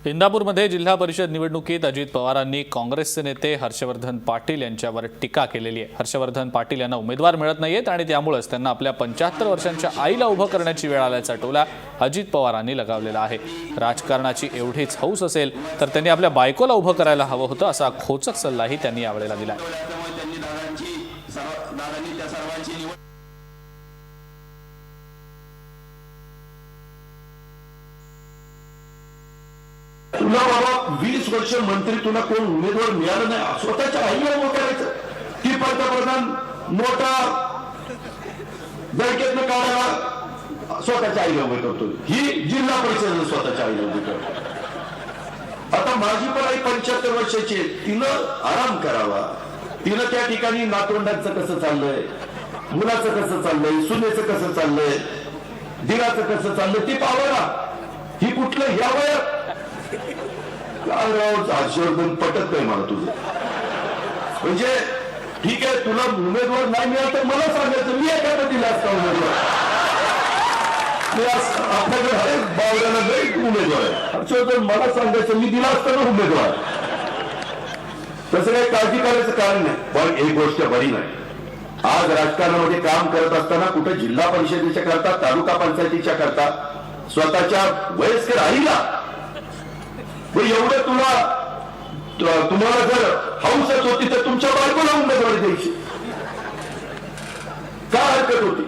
इंदापूरमध्ये जिल्हा परिषद निवडणुकीत अजित पवारांनी काँग्रेसचे नेते हर्षवर्धन पाटील यांच्यावर टीका केलेली आहे। हर्षवर्धन पाटील यांना उमेदवार मिळत नाहीत आणि त्यामुळेच त्यांना आपल्या 75 वर्षांच्या आईला उभं करण्याची वेळ आल्याचा टोला अजित पवारांनी लगावलेला आहे। राजकारणाची एवढीच हौस असेल तर त्यांनी आपल्या बायकोला उभं करायला हवं होतं असा खोचक सल्लाही त्यांनी यावेळेला दिला। तुला बाबा 20 वर्ष मंत्री तुला कोण उमेदवार मिळालं नाही, स्वतःच्या आईला उभं करायचं। ती पंतप्रधान मोठा बँकेतनं काढायला स्वतःच्या आईला उभे करतो, ही जिल्हा परिषद स्वतःच्या आईला उभे करतो। आता माझी पण आई 75 वर्षाची आहे, तिनं आराम करावा। तिनं त्या ठिकाणी नातवंडांचं कसं चाललंय, मुलाचं कसं चाललंय, सुनेचं कसं चाललंय, दिराचं कसं चाललंय ती पाहावं ना। ही कुठलं ह्या वयात हर्षवर्धन पटत नाही मला तुझं। म्हणजे ठीक आहे, तुला उमेदवार नाही मिळाला तर मला सांगायचं, मी एखादा दिला असता उमेदवार। आपल्याकडे हरेक बावड्याला नाही उमेदवार आहे, हर्षवर्धन मला सांगायचं, मी दिला असता ना उमेदवार। तसं काही काळजी करायचं कारण नाही। पण एक गोष्ट बरी नाही, आज राजकारणामध्ये काम करत असताना कुठे जिल्हा परिषदेच्या करता, तालुका पंचायतीच्या करता स्वतःच्या वयस्कर आईला एवढं तुम्हाला जर हौसच होती तर तुमच्या बायकोला उमेदवारी द्यायची काय हरकत होती?